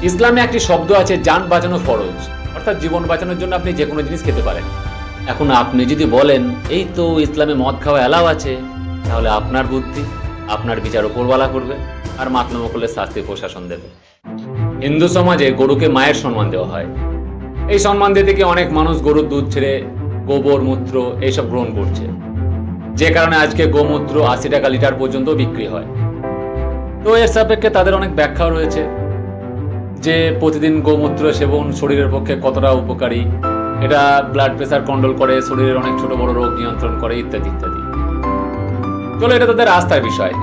ইসলামে একটি শব্দ আছে, জান বাঁচানো ফরজ, অর্থাৎ জীবন বাঁচানোর জন্য আপনি যে কোনো জিনিস খেতে পারেন। এখন আপনি যদি বলেন এই তো ইসলামে মদ খাওয়া অ্যালাউ আছে, তাহলে আপনার বুদ্ধি, আপনার বিচার উপরওয়ালা করবে, আর মাতলামো করলে শাস্তি প্রশাসন দেবে। হিন্দু সমাজে গরুকে মায়ের সম্মান দেওয়া হয়। এই সম্মান দিতে গিয়ে অনেক মানুষ গরুর দুধ ছেড়ে গোবর, মূত্র এইসব গ্রহণ করছে, যে কারণে আজকে গোমূত্র 80 টাকা লিটার পর্যন্ত বিক্রি হয়। তো এর সাপেক্ষে তাদের অনেক ব্যাখ্যা রয়েছে যে প্রতিদিন গোমূত্র সেবন শরীরের পক্ষে কতটা উপকারী, এটা ব্লাড প্রেসার কন্ট্রোল করে, শরীরের অনেক ছোট বড় রোগ নিয়ন্ত্রণ করে, ইত্যাদি ইত্যাদি। চলো, এটা তাদের আস্থার বিষয়,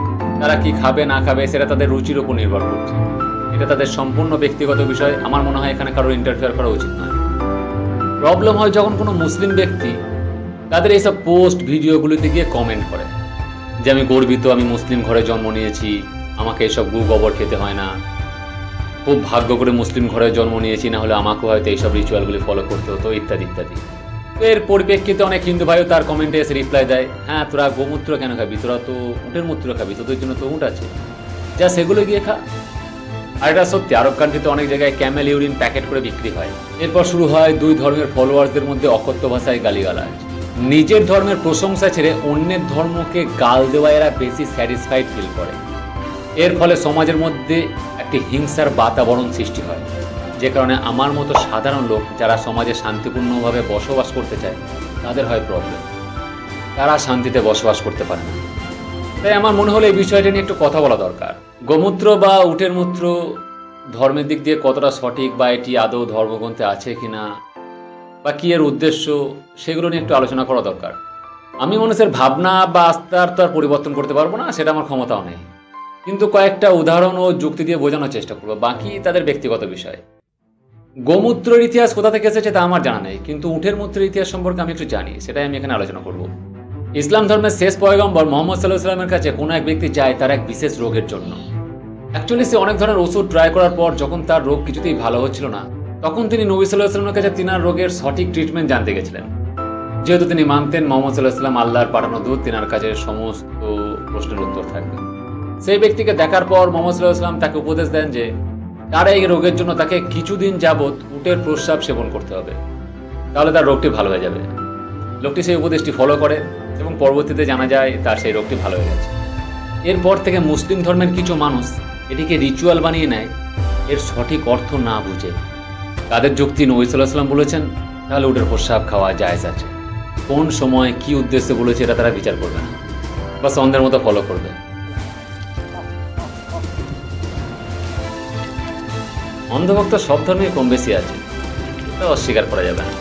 তারা কি খাবে না খাবে সেটা তাদের রুচির উপর নির্ভর করছে, এটা তাদের সম্পূর্ণ ব্যক্তিগত বিষয়। আমার মনে হয় এখানে কারোর ইন্টারফেয়ার করা উচিত নয়। প্রবলেম হয় যখন কোনো মুসলিম ব্যক্তি তাদের এইসব পোস্ট ভিডিওগুলিতে গিয়ে কমেন্ট করে যে আমি গর্বিত, আমি মুসলিম ঘরে জন্ম নিয়েছি, আমাকে এইসব গু গোবর খেতে হয় না, খুব ভাগ্য করে মুসলিম ঘরে জন্ম নিয়েছি, না হলে আমাকেও হয়তো এইসব রিচুয়ালগুলি ফলো করতে হতো, ইত্যাদি ইত্যাদি। তো এর পরিপ্রেক্ষিতে অনেক হিন্দু ভাইও তার কমেন্টে এসে রিপ্লাই দেয়, হ্যাঁ তোরা গোমূত্র কেন খাবি, তোরা তো উটের মূত্র খাবি, তোদের জন্য তো উট আছে, যা সেগুলো গিয়ে খা। আর এটা সত্যি, আরব কান্ট্রিতে অনেক জায়গায় ক্যামেল ইউরিন প্যাকেট করে বিক্রি হয়। এরপর শুরু হয় দুই ধর্মের ফলোয়ার্সদের মধ্যে অকথ্য ভাষায় গালিগালাজ। নিজের ধর্মের প্রশংসা ছেড়ে অন্যের ধর্মকে গাল দেওয়া এরা বেশি স্যাটিসফাইড ফিল করে। এর ফলে সমাজের মধ্যে একটি হিংসার বাতাবরণ সৃষ্টি হয়, যে কারণে আমার মতো সাধারণ লোক যারা সমাজে শান্তিপূর্ণভাবে বসবাস করতে চায় তাদের হয় প্রবলেম, তারা শান্তিতে বসবাস করতে পারে না। তাই আমার মনে হলো এই বিষয়টা নিয়ে একটু কথা বলা দরকার। গোমূত্র বা উটের মূত্র ধর্মের দিক দিয়ে কতটা সঠিক, বা এটি আদৌ ধর্মগ্রন্থে আছে কিনা, বা কি এর উদ্দেশ্য, সেগুলো নিয়ে একটু আলোচনা করা দরকার। আমি মানুষের ভাবনা বা আস্থার তো আর পরিবর্তন করতে পারবো না, সেটা আমার ক্ষমতাও নেই, কিন্তু কয়েকটা উদাহরণ ও যুক্তি দিয়ে বোঝানোর চেষ্টা করবো, বাকি তাদের ব্যক্তিগত বিষয়। গোমূত্রের ইতিহাস কোথা থেকে এসেছে তা আমার জানা নেই, কিন্তু উটের মূত্রের ইতিহাস সম্পর্কে আমি একটু জানি, সেটাই আমি এখানে আলোচনা করব। ইসলাম ধর্মের শেষ পয়গম্বর মোহাম্মদ সাল্লাল্লাহু আলাইহি ওয়াসাল্লামের কাছে কোনো এক ব্যক্তি যায় তার এক বিশেষ রোগের জন্য। অ্যাকচুয়ালি সে অনেক ধরনের ওষুধ ট্রাই করার পর যখন তার রোগ কিছুতেই ভালো হচ্ছিল না, তখন তিনি নবী সাল্লাল্লাহু আলাইহি ওয়াসাল্লামের কাছে তিনার রোগের সঠিক ট্রিটমেন্ট জানতে গেছিলেন। যেহেতু তিনি মানতেন মোহাম্মদ সাল্লাল্লাহু আলাইহি ওয়াসাল্লাম আল্লাহর পাঠানো দূত, তিনার কাছে সমস্ত প্রশ্নের উত্তর থাকবে। সেই ব্যক্তিকে দেখার পর মোহাম্মদ সাল্লাল্লাহু আলাইহি ওয়াসাল্লাম তাকে উপদেশ দেন যে তার এই রোগের জন্য তাকে কিছুদিন যাবৎ উটের প্রস্রাব সেবন করতে হবে, তাহলে তার রোগটি ভালো হয়ে যাবে। লোকটি সেই উপদেশটি ফলো করে এবং পরবর্তীতে জানা যায় তার সেই রোগটি ভালো হয়ে গেছে। এরপর থেকে মুসলিম ধর্মের কিছু মানুষ এটিকে রিচুয়াল বানিয়ে নেয়, এর সঠিক অর্থ না বুঝে। তাদের যুক্তি, নবী সাল্লাল্লাহু আলাইহি ওয়াসাল্লাম বলেছেন তাহলে উটের প্রস্রাব খাওয়া জায়েজ আছে, কোন সময় কি উদ্দেশ্যে বলেছে এটা তারা বিচার করবে না, বাস অন্ধের মতো ফলো করবে। অন্ধভক্ত সব ধর্মেই কম বেশি আছে, এটা অস্বীকার করা যাবে না।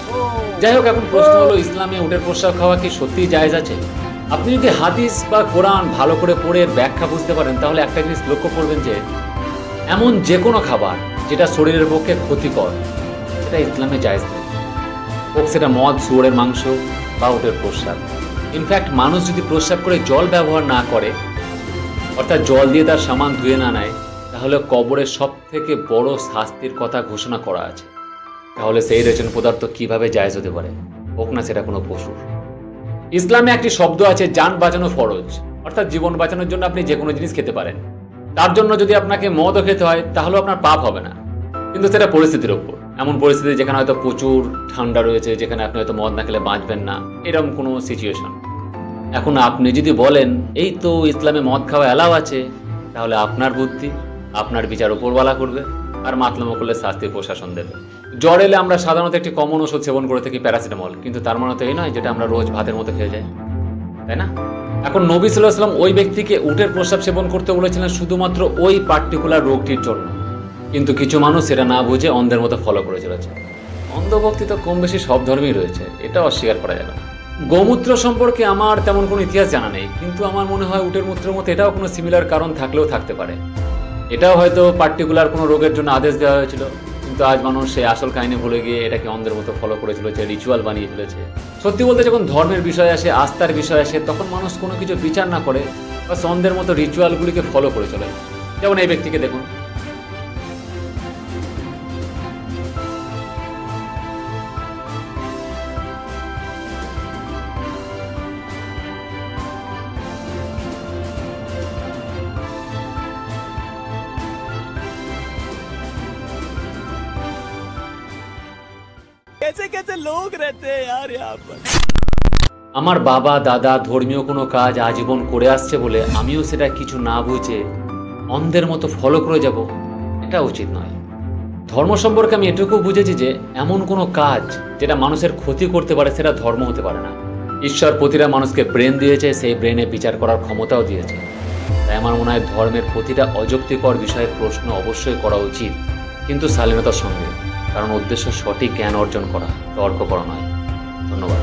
যাই হোক, এখন প্রশ্ন হলো ইসলামে উটের প্রস্রাব খাওয়া কি সত্যিই জায়েজ আছে? আপনি যদি হাদিস বা কোরআন ভালো করে পড়ে ব্যাখ্যা বুঝতে পারেন, তাহলে একটা জিনিস লক্ষ্য করবেন যে এমন যে কোনো খাবার যেটা শরীরের পক্ষে ক্ষতিকর সেটা ইসলামে জায়েজ নেই, হোক সেটা মদ, শুয়োরের মাংস বা উটের প্রস্রাব। ইনফ্যাক্ট মানুষ যদি প্রস্রাব করে জল ব্যবহার না করে, অর্থাৎ জল দিয়ে তার সামান ধুয়ে না নেয়, তাহলে কবরের সব থেকে বড় শাস্তির কথা ঘোষণা করা আছে। তাহলে সেই রেচন পদার্থ কিভাবে জায়েজ হতে পারে, হোক না সেটা কোনো পশুর? ইসলামে একটি শব্দ আছে, জান বাঁচানো ফরজ, অর্থাৎ জীবন বাঁচানোর জন্য আপনি যে কোনো জিনিস খেতে পারেন। তার জন্য যদি আপনাকে মদও খেতে হয় তাহলেও আপনার পাপ হবে না, কিন্তু সেটা পরিস্থিতির ওপর। এমন পরিস্থিতি যেখানে হয়তো প্রচুর ঠান্ডা রয়েছে, যেখানে আপনি হয়তো মদ না খেলে বাঁচবেন না, এরকম কোনো সিচুয়েশন। এখন আপনি যদি বলেন এই তো ইসলামে মদ খাওয়া অ্যালাউ আছে, তাহলে আপনার বুদ্ধি, আপনার বিচার উপরওয়ালা করবে, আর মাতলামো করলে শাস্তি প্রশাসন দেবে। জ্বর এলে আমরা সাধারণত একটি কমন ওষুধ সেবন করে থাকি, প্যারাসিটামল, কিন্তু তার মানে তো এই নয় যেটা আমরা রোজ ভাতের মতো খেয়ে যাই, তাই না? এখন নবী সাল্লাল্লাহু আলাইহি ওয়াসাল্লাম ওই ব্যক্তিকে উটের প্রস্রাব সেবন করতে বলেছিলেন শুধুমাত্র ওই পার্টিকুলার রোগটির জন্য, কিন্তু কিছু মানুষ সেটা না বুঝে অন্ধের মতো ফলো করে চলেছে। অন্ধভক্তি তো কম বেশি সব ধর্মেই রয়েছে, এটা অস্বীকার করা যাবে না। গোমূত্র সম্পর্কে আমার তেমন কোনো ইতিহাস জানা নেই, কিন্তু আমার মনে হয় উটের মূত্রের মতো এটাও কোনো সিমিলার কারণ থাকলেও থাকতে পারে। এটাও হয়তো পার্টিকুলার কোনো রোগের জন্য আদেশ দেওয়া হয়েছিল, কিন্তু আজ মানুষ সেই আসল কাহিনী ভুলে গিয়ে এটাকে অন্ধের মতো ফলো করে চলেছে, রিচুয়াল বানিয়ে ফেলেছে। সত্যি বলতে যখন ধর্মের বিষয় আসে, আস্থার বিষয় আসে, তখন মানুষ কোনো কিছু বিচার না করে বা অন্ধের মতো রিচুয়ালগুলিকে ফলো করে চলে। যেমন এই ব্যক্তিকে দেখুন, कैसे कैसे लोग रहते हैं यार यहाँ पर। আমার বাবা দাদা ধর্মীয় কোনো কাজ আজীবন করে আসছে বলে আমিও সেটা কিছু না বুঝে অন্ধের মতো ফলো করে যাব, এটা উচিত নয়। ধর্ম সম্পর্কে আমি এটুকু বুঝেছি যে এমন কোনো কাজ যেটা মানুষের ক্ষতি করতে পারে সেটা ধর্ম হতে পারে না। ঈশ্বর প্রতিটা মানুষকে ব্রেন দিয়েছে, সেই ব্রেনে বিচার করার ক্ষমতাও দিয়েছে। তাই আমার মনে হয় ধর্মের প্রতিটা অযৌক্তিকর বিষয়ে প্রশ্ন অবশ্যই করা উচিত, কিন্তু শালীনতার সঙ্গে, কারণ উদ্দেশ্য সঠিক জ্ঞান অর্জন করা, তর্ক করা নয়। ধন্যবাদ।